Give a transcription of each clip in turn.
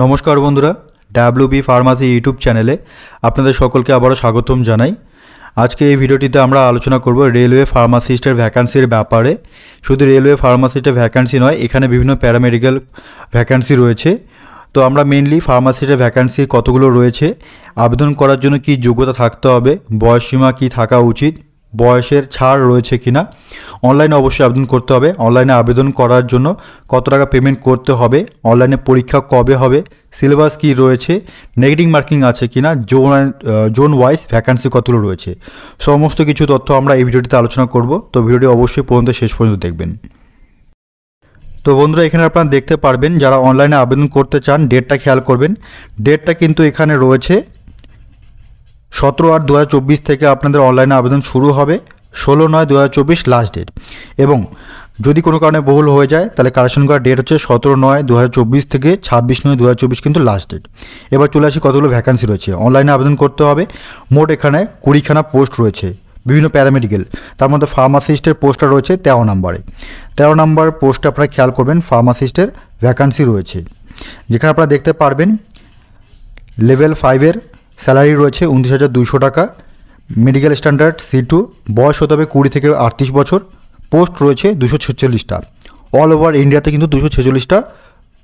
নমস্কার বন্ধুরা, WB pharmacy YouTube চ্যানেলে আপনাদের সকলকে আবারও স্বাগতম জানাই। আজকে এই ভিডিওটিতে আমরা আলোচনা করব রেলওয়ে ফার্মাসিস্টের ভ্যাকান্সির ব্যাপারে। শুধু রেলওয়ে ফার্মাসিস্টের ভ্যাকান্সি নয়, এখানে বিভিন্ন প্যারামেডিক্যাল ভ্যাকান্সি রয়েছে। তো আমরা মেনলি ফার্মাসিস্টের ভ্যাকান্সি কতগুলো রয়েছে, আবেদন করার জন্য কি যোগ্যতা থাকতে হবে, বয়সসীমা কি থাকা উচিত, বয়সের ছাড় রয়েছে কিনা, অনলাইনে অবশ্যই আবেদন করতে হবে, অনলাইনে আবেদন করার জন্য কত টাকা পেমেন্ট করতে হবে, অনলাইনে পরীক্ষা কবে হবে, সিলেবাস কি রয়েছে, নেগেটিভ মার্কিং আছে কিনা, জোন ওয়াইজ ভ্যাকান্সি কতগুলো রয়েছে, সমস্ত কিছু তথ্য আমরা এই ভিডিওটিতে আলোচনা করব। তো ভিডিওটি অবশ্যই পর্যন্ত শেষ পর্যন্ত দেখবেন। তো বন্ধুরা, এখানে আপনারা দেখতে পারবেন যারা অনলাইনে আবেদন করতে চান ডেটটা খেয়াল করবেন। ডেটটা কিন্তু এখানে রয়েছে 17/8/2024 থেকে আপনাদের অনলাইনে আবেদন শুরু হবে, 16/9/2024 লাস্ট ডেট। এবং যদি কোনো কারণে বহুল হয়ে যায় তাহলে কারেকশন করার ডেট হচ্ছে 17/9/2024 থেকে 26/9/2024 কিন্তু লাস্ট ডেট। এবার চলে আসি কতগুলো ভ্যাকান্সি রয়েছে। অনলাইনে আবেদন করতে হবে। মোট এখানে 20খানা পোস্ট রয়েছে বিভিন্ন প্যারামেডিক্যাল, তার মধ্যে ফার্মাসিস্টের পোস্টটা রয়েছে 13 নম্বরে। 13 নম্বর পোস্টে আপনারা খেয়াল করবেন ফার্মাসিস্টের ভ্যাকান্সি রয়েছে, যেখানে আপনারা দেখতে পারবেন লেভেল 5-এর স্যালারি রয়েছে 29,200 টাকা, মেডিকেল স্ট্যান্ডার্ড C2, বয়স হতে হবে 20 থেকে 38 বছর, পোস্ট রয়েছে 246টা। অল ওভার ইন্ডিয়াতে কিন্তু 246টা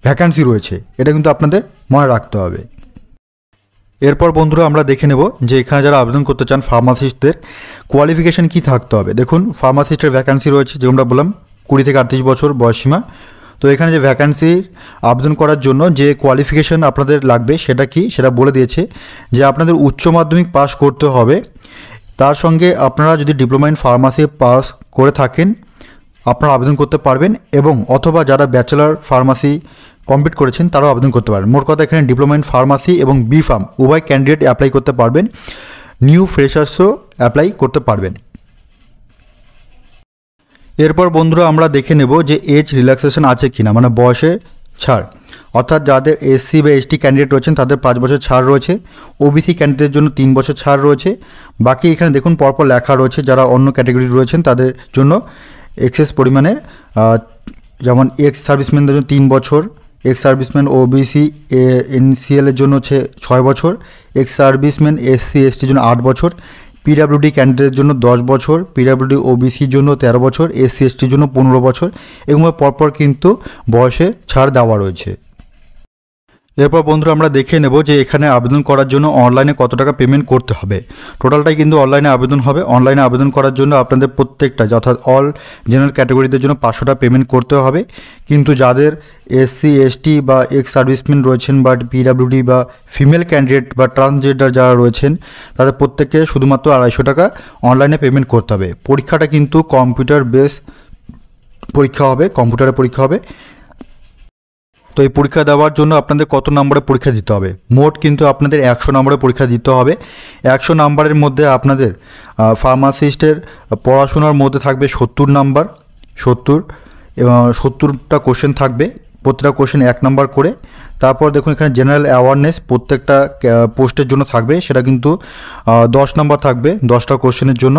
ভ্যাকান্সি রয়েছে, এটা কিন্তু আপনাদের মনে রাখতে হবে। এরপর বন্ধুরা আমরা দেখে নেব যে এখানে যারা আবেদন করতে চান ফার্মাসিস্টদের কোয়ালিফিকেশান কী থাকতে হবে। দেখুন, ফার্মাসিস্টের ভ্যাকান্সি রয়েছে যেমন আমরা বললাম 20 থেকে 38 বছর বয়সসীমা। তো এখানে যে ভ্যাকান্সির আবেদন করার জন্য যে কোয়ালিফিকেশান আপনাদের লাগবে সেটা কি, সেটা বলে দিয়েছে যে আপনাদের উচ্চ মাধ্যমিক পাস করতে হবে। তার সঙ্গে আপনারা যদি ডিপ্লোমা ইন ফার্মাসি পাস করে থাকেন আপনারা আবেদন করতে পারবেন, এবং অথবা যারা ব্যাচেলার ফার্মাসি কমপ্লিট করেছেন তারাও আবেদন করতে পারেন। মোট কথা এখানে ডিপ্লোমা ইন ফার্মাসি এবং বি ফার্ম উভয় ক্যান্ডিডেট অ্যাপ্লাই করতে পারবেন, নিউ ফ্রেশার্সও অ্যাপ্লাই করতে পারবেন। এরপর বন্ধুরা আমরা দেখে নেব যে এজ রিল্যাক্সেশন আছে কিনা, মানে বয়সে ছাড়। অর্থাৎ যাদের এসসি বা এসটি ক্যান্ডিডেট রয়েছেন তাদের 5 বছর ছাড় রয়েছে, ওবিসি ক্যান্ডিডেটের জন্য 3 বছর ছাড় রয়েছে। বাকি এখানে দেখুন পরপর লেখা রয়েছে যারা অন্য ক্যাটাগরি রয়েছেন তাদের জন্য এক্সেস পরিমাণের, যেমন এক্স সার্ভিসম্যানদের জন্য 3 বছর, এক্স সার্ভিসম্যান ওবিসি এনসিএলের জন্য হচ্ছে 6 বছর, এক্স সার্ভিসম্যান এসসি এসটির জন্য 8 বছর, পিডাব্লিউডি ক্যান্ডিডেটের জন্য 10 বছর, পিডাব্লিউডি ওবিসির জন্য 13 বছর, এসসি এসটির জন্য 15 বছর, এগুলো পরপর কিন্তু বয়সে ছাড় দেওয়া রয়েছে। এরপর বন্ধুরা আমরা দেখে নেব যে এখানে আবেদন করার জন্য অনলাইনে কত টাকা পেমেন্ট করতে হবে। টোটালটাই কিন্তু অনলাইনে আবেদন হবে। অনলাইনে আবেদন করার জন্য আপনাদের প্রত্যেকটা অর্থাৎ অল জেনারেল ক্যাটাগরিদের জন্য 500 টাকা পেমেন্ট করতে হবে। কিন্তু যাদের এসসি এসটি বা এক্স সার্ভিসম্যান রয়েছেন বা পিডাব্লিউডি বা ফিমেল ক্যান্ডিডেট বা ট্রান্সজেন্ডার যারা রয়েছেন তাদের প্রত্যেককে শুধুমাত্র 250 টাকা অনলাইনে পেমেন্ট করতে হবে। পরীক্ষাটা কিন্তু কম্পিউটার বেস পরীক্ষা হবে, কম্পিউটারে পরীক্ষা হবে। তো এই পরীক্ষা দেওয়ার জন্য আপনাদের কত নম্বরে পরীক্ষা দিতে হবে, মোট কিন্তু আপনাদের 100 নম্বরে পরীক্ষা দিতে হবে। 100 নম্বরের মধ্যে আপনাদের ফার্মাসিস্টের পড়াশোনার মধ্যে থাকবে 70 নাম্বার, 70টা কোশ্চেন থাকবে, প্রত্যেকটা কোশ্চেন 1 নাম্বার করে। তারপর দেখুন এখানে জেনারেল অ্যাওয়ারনেস প্রত্যেকটা পোস্টের জন্য থাকবে, সেটা কিন্তু 10 নাম্বার থাকবে 10টা কোশ্চেনের জন্য।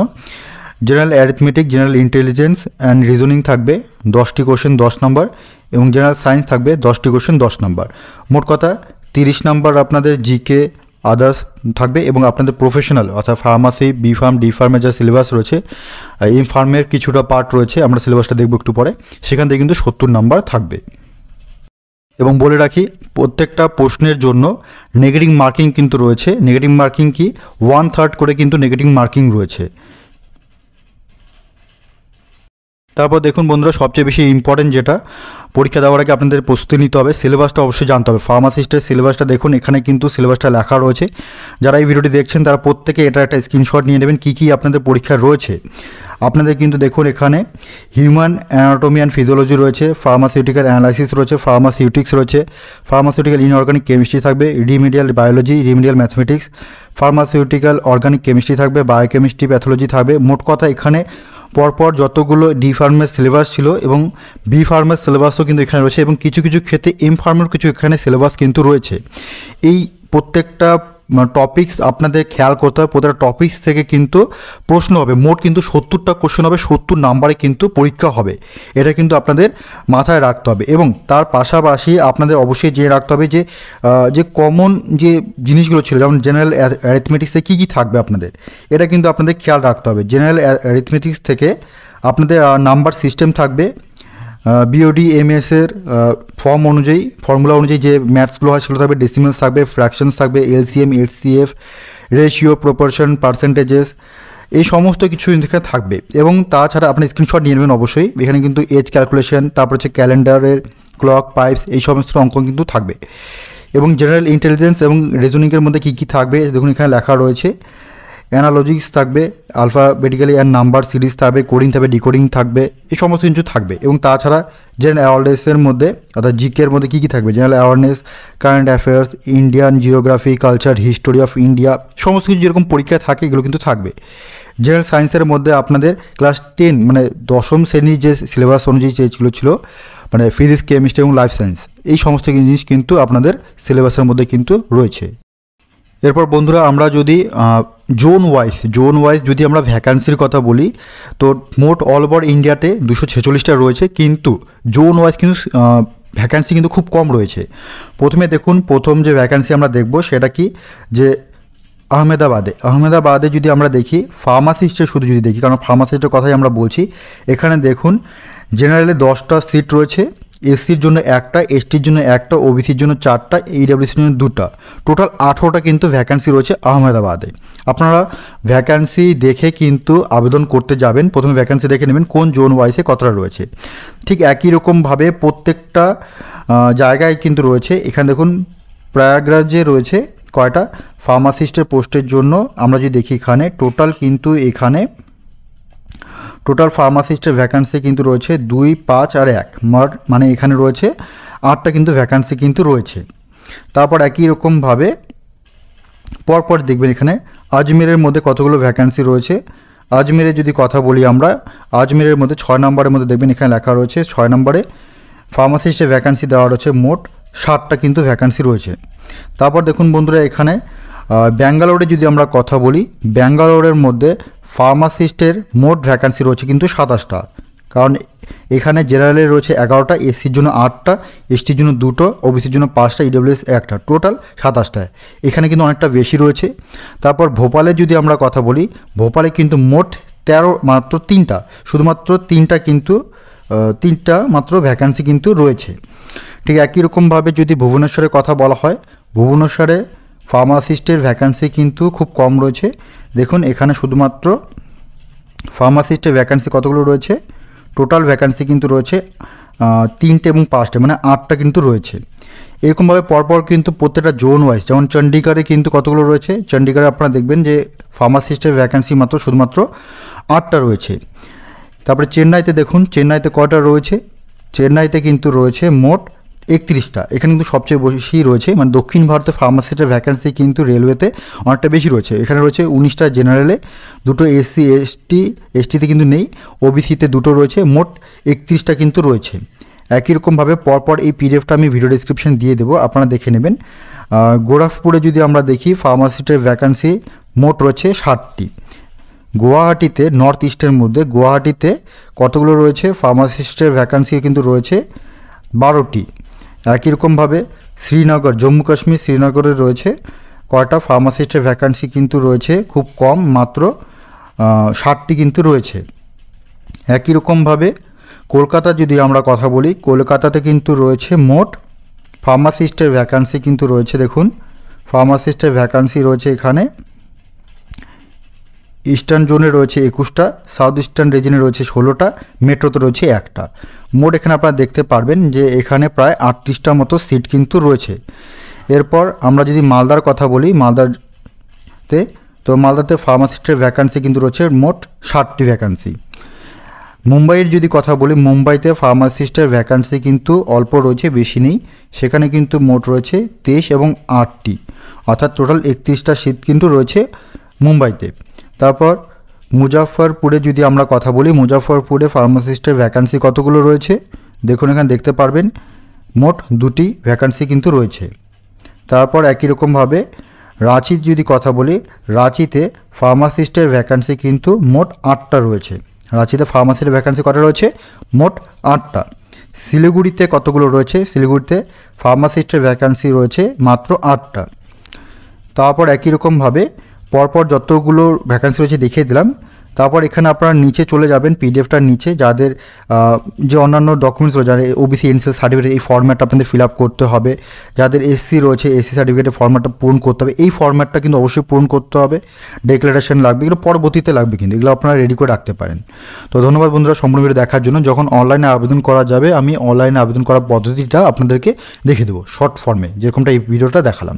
General arithmetic, general intelligence and reasoning থাকবে 10টি কোশ্চেন 10 নাম্বার, এবং জেনারেল সায়েন্স থাকবে 10টি কোশ্চেন 10 নাম্বার। মোট কথা 30 নাম্বার আপনাদের জিকে আদার্স থাকবে, এবং আপনাদের প্রফেশনাল অর্থাৎ ফার্মাসি, বি ফার্ম, ডি ফার্মের যা সিলেবাস রয়েছে, এম ফার্মের কিছুটা পার্ট রয়েছে, আমরা সিলেবাসটা দেখব একটু পরে, সেখান থেকে কিন্তু 70 নাম্বার থাকবে। এবং বলে রাখি প্রত্যেকটা প্রশ্নের জন্য নেগেটিভ মার্কিং কিন্তু রয়েছে। নেগেটিভ মার্কিং কি 1/3 করে কিন্তু নেগেটিভ মার্কিং রয়েছে। তারপর দেখুন বন্ধুরা, সবচেয়ে বেশি ইম্পর্টেন্ট যেটা, পরীক্ষা দেওয়ার আগে আপনাদের প্রস্তুতি নিতে হবে, সিলেবাসটা অবশ্যই জানতে হবে। ফার্মাসিস্টের সিলেবাসটা দেখুন, এখানে কিন্তু সিলেবাসটা লেখা রয়েছে। যারা এই ভিডিওটি দেখছেন তারা প্রত্যেকে এটা একটা স্ক্রিনশট নিয়ে নেবেন কী কী আপনাদের পরীক্ষা রয়েছে। আপনাদের কিন্তু দেখুন এখানে হিউম্যান অ্যানাটমি অ্যান্ড ফিজিওলজি রয়েছে, ফার্মাসিউটিক্যাল অ্যানালাইসিস রয়েছে, ফার্মাসিউটিক্স রয়েছে, ফার্মাসিউটিক্যাল ইনঅর্গানিক কেমিস্ট্রি থাকবে, remedial biology, remedial mathematics, pharmaceutical organic chemistry থাকবে, বায়োকেমিস্ট্রি, প্যাথোলজি থাকবে। মোট কথা এখানে পরপর যতগুলো ডি ফার্মের সিলেবাস ছিল এবং বি ফার্মের সিলেবাসও কিন্তু এখানে রয়েছে, এবং কিছু কিছু ক্ষেত্রে এম ফার্মের কিছু এখানে সিলেবাস কিন্তু রয়েছে। এই প্রত্যেকটা টপিকস আপনাদের খেয়াল করতে হবে, প্রতিটা টপিকস থেকে কিন্তু প্রশ্ন হবে। মোট কিন্তু 70টা কোশ্চেন হবে, 70 নাম্বারে কিন্তু পরীক্ষা হবে। এটা কিন্তু আপনাদের মাথায় রাখতে হবে। এবং তার পাশাপাশি আপনাদের অবশ্যই জেনে রাখতে হবে যে কমন যে জিনিসগুলো ছিল, যেমন জেনারেল অ্যারিথমেটিক্সে কী কী থাকবে আপনাদের, এটা কিন্তু আপনাদের খেয়াল রাখতে হবে। জেনারেল অ্যারিথমেটিক্স থেকে আপনাদের নাম্বার সিস্টেম থাকবে, বিওডি এমএসের ফর্মুলা অনুযায়ী যে ম্যাথসগুলো হয় সেগুলো থাকবে, ডেসিমেলস থাকবে, ফ্র্যাকশনস থাকবে, এলসিএম, এইচসিএফ, রেশিও, প্রপোর্শন, পার্সেন্টেজেস, এই সমস্ত কিছু এখানে থাকবে। এবং তাছাড়া আপনি স্ক্রিনশট নিয়ে নেবেন অবশ্যই। এখানে কিন্তু এজ ক্যালকুলেশন, তারপর হচ্ছে ক্যালেন্ডারের ক্লক, পাইপস, এই সমস্ত অঙ্ক কিন্তু থাকবে। এবং জেনারেল ইন্টেলিজেন্স এবং রিজনিংয়ের মধ্যে কী কী থাকবে দেখুন এখানে লেখা রয়েছে। অ্যানালজিক্স থাকবে, আলফাবেটিক্যালি অ্যান্ড নাম্বার সিরিজ থাকবে, কোডিং থাকবে, ডিকোডিং থাকবে, এই সমস্ত কিছু থাকবে। এবং তাছাড়া জেনারেল অ্যাওয়ারনেসের মধ্যে অর্থাৎ জিকের মধ্যে কী কী থাকবে, general awareness, current affairs, Indian geography, culture, history of India, সমস্ত কিছু যেরকম পরীক্ষায় থাকে এগুলো কিন্তু থাকবে। জেনারেল সায়েন্সের মধ্যে আপনাদের ক্লাস 10 মানে 10ম শ্রেণীর যে সিলেবাস অনুযায়ী যেগুলো ছিল, মানে ফিজিক্স, কেমিস্ট্রি এবং লাইফ সায়েন্স, এই সমস্ত জিনিস কিন্তু আপনাদের সিলেবাসের মধ্যে কিন্তু রয়েছে। এরপর বন্ধুরা আমরা যদি জোন ওয়াইজ যদি আমরা ভ্যাকান্সির কথা বলি, তো মোট অল ওভার ইন্ডিয়াতে 246টা রয়েছে, কিন্তু জোন ওয়াইজ কিন্তু ভ্যাকান্সি কিন্তু খুব কম রয়েছে। প্রথমে দেখুন, প্রথম যে ভ্যাকান্সি আমরা দেখব সেটা কি, যে আহমেদাবাদে যদি আমরা দেখি ফার্মাসিস্টের শুধু যদি দেখি, কারণ ফার্মাসিস্টের কথাই আমরা বলছি, এখানে দেখুন জেনারেলে 10টা সিট রয়েছে, এসসির জন্য 1টা, এসটির জন্য 1টা, ওবিসির জন্য 4টা, ইডব্লিউসির জন্য 2টা, টোটাল 18টা কিন্তু ভ্যাকান্সি রয়েছে আহমেদাবাদে। আপনারা ভ্যাকান্সি দেখে কিন্তু আবেদন করতে যাবেন, প্রথমে ভ্যাকান্সি দেখে নেবেন কোন জোন ওয়াইজে কতটা রয়েছে। ঠিক একই রকমভাবে প্রত্যেকটা জায়গায় কিন্তু রয়েছে। এখানে দেখুন প্রয়াগরাজে রয়েছে কয়টা ফার্মাসিস্টের পোস্টের জন্য, আমরা যদি দেখি এখানে টোটাল কিন্তু এখানে টোটাল ফার্মাসিস্টের ভ্যাকান্সি কিন্তু রয়েছে 2, 5 আর 1, মানে এখানে রয়েছে 8টা কিন্তু ভ্যাকান্সি কিন্তু রয়েছে। তারপর একই রকমভাবে পরপর দেখবেন এখানে আজমেরের মধ্যে কতগুলো ভ্যাকান্সি রয়েছে। আজমেরে যদি কথা বলি আমরা, আজমেরের মধ্যে 6 নম্বরের মধ্যে দেখবেন এখানে লেখা রয়েছে 6 নম্বরে ফার্মাসিস্টের ভ্যাকান্সি দেওয়া রয়েছে, মোট 60টা কিন্তু ভ্যাকান্সি রয়েছে। তারপর দেখুন বন্ধুরা এখানে ব্যাঙ্গালোরে যদি আমরা কথা বলি, ব্যাঙ্গালোরের মধ্যে ফার্মাসিস্টের মোট ভ্যাকান্সি রয়েছে কিন্তু 27টা, কারণ এখানে জেনারেলে রয়েছে 11টা, এসসির জন্য 8টা, এসটির জন্য 2টো, ওবিসির জন্য 5টা, ইডব্লিউএস 1টা, টোটাল 27টায়। এখানে কিন্তু অনেকটা বেশি রয়েছে। তারপর ভোপালে যদি আমরা কথা বলি, ভোপালে কিন্তু মোট 13 মাত্র 3টা, শুধুমাত্র 3টা কিন্তু 3টা মাত্র ভ্যাকান্সি কিন্তু রয়েছে। ঠিক একই রকমভাবে যদি ভুবনেশ্বরের কথা বলা হয়, ভুবনেশ্বরে ফার্মাসিস্টের ভ্যাকান্সি কিন্তু খুব কম রয়েছে। দেখুন এখানে শুধুমাত্র ফার্মাসিস্টের ভ্যাকান্সি কতগুলো রয়েছে, টোটাল ভ্যাকান্সি কিন্তু রয়েছে 3টে এবং 5টে, মানে 8টা কিন্তু রয়েছে। এরকমভাবে পরপর কিন্তু প্রত্যেকটা জোন ওয়াইজ, যেমন চণ্ডীগড়ে কিন্তু কতগুলো রয়েছে, চণ্ডীগড়ে আপনারা দেখবেন যে ফার্মাসিস্টের ভ্যাকান্সি মাত্র শুধুমাত্র 8টা রয়েছে। তারপরে চেন্নাইতে দেখুন, চেন্নাইতে কটা রয়েছে, চেন্নাইতে কিন্তু রয়েছে মোট 31টা, এখানে কিন্তু সবচেয়ে বেশি রয়েছে, মানে দক্ষিণ ভারতে ফার্মাসিস্টের ভ্যাকান্সি কিন্তু রেলওয়েতে অনেকটা বেশি রয়েছে। এখানে রয়েছে 19টা জেনারেলে, 2টো এসসি এসটিতে কিন্তু নেই, ওবিসিতে 2টো রয়েছে, মোট 31টা কিন্তু রয়েছে। একই রকমভাবে পরপর এই পিডিএফটা আমি ভিডিও ডেসক্রিপশন দিয়ে দেবো, আপনারা দেখে নেবেন। গোরখপুরে যদি আমরা দেখি ফার্মাসিস্টের ভ্যাকান্সি মোট রয়েছে 60টি। গুয়াহাটিতে, নর্থ ইস্টের মধ্যে গুয়াহাটিতে কতগুলো রয়েছে ফার্মাসিস্টের ভ্যাকান্সি কিন্তু রয়েছে 12টি। একই রকমভাবে শ্রীনগর, জম্মু কাশ্মীর শ্রীনগরে রয়েছে কয়টা ফার্মাসিস্টের ভ্যাকান্সি কিন্তু রয়েছে খুব কম, মাত্র 60টি কিন্তু রয়েছে। একই রকমভাবে কলকাতা যদি আমরা কথা বলি, কলকাতাতে কিন্তু রয়েছে মোট ফার্মাসিস্টের ভ্যাকান্সি কিন্তু রয়েছে, দেখুন ফার্মাসিস্টের ভ্যাকান্সি রয়েছে এখানে ইস্টার্ন জোনে রয়েছে 21টা, সাউথ ইস্টার্ন রিজনে রয়েছে 16টা, মেট্রোতে রয়েছে 1টা। মোট এখানে আপনারা দেখতে পারবেন যে এখানে প্রায় 38টা মতো সিট কিন্তু রয়েছে। এরপর আমরা যদি মালদার কথা বলি, মালদাতে ফার্মাসিস্টের ভ্যাকান্সি কিন্তু রয়েছে মোট 60টি ভ্যাকান্সি। মুম্বাইয়ের যদি কথা বলি, মুম্বাইতে ফার্মাসিস্টের ভ্যাকান্সি কিন্তু অল্প রয়েছে, বেশি নেই, সেখানে কিন্তু মোট রয়েছে 23 এবং 8টি, অর্থাৎ টোটাল 31টা সিট কিন্তু রয়েছে মুম্বাইতে। তারপর মুজাফফরপুরে যদি আমরা কথা বলি, মুজাফফরপুরে ফার্মাসিস্টের ভ্যাকান্সি কতগুলো রয়েছে দেখুন, এখানে দেখতে পারবেন মোট 2টি ভ্যাকান্সি কিন্তু রয়েছে। তারপর একই রকমভাবে রাঁচির যদি কথা বলি, রাঁচিতে ফার্মাসিস্টের ভ্যাকান্সি কিন্তু মোট 8টা রয়েছে। রাঁচিতে ফার্মাসির ভ্যাকান্সি কটা রয়েছে? মোট 8টা। শিলিগুড়িতে কতগুলো রয়েছে? শিলিগুড়িতে ফার্মাসিস্টের ভ্যাকান্সি রয়েছে মাত্র 8টা। তারপর একই রকমভাবে পরপর যতগুলো ভ্যাকান্সি রয়েছে দেখিয়ে দিলাম। তারপর এখানে আপনারা নিচে চলে যাবেন, পিডিএফটার নিচে যাদের যে অন্যান্য ডকুমেন্টস রয়েছে, যাদের ওবিসি এনসিএল সার্টিফিকেট, এই ফর্ম্যাটটা আপনাদের ফিল আপ করতে হবে। যাদের এসসি রয়েছে, এসসি সার্টিফিকেটের ফর্ম্যাটটা পূরণ করতে হবে। এই ফর্ম্যাটটা কিন্তু অবশ্যই পূরণ করতে হবে। ডিক্লারেশন লাগবে, এগুলো পরবর্তীতে লাগবে, কিন্তু এগুলো আপনারা রেডি করে রাখতে পারেন। তো ধন্যবাদ বন্ধুরা সম্পূর্ণ ভিডিও দেখার জন্য। যখন অনলাইনে আবেদন করা যাবে, আমি অনলাইনে আবেদন করার পদ্ধতিটা আপনাদেরকে দেখিয়ে দেবো শর্ট ফর্মে, যেরকমটা এই ভিডিওটা দেখালাম।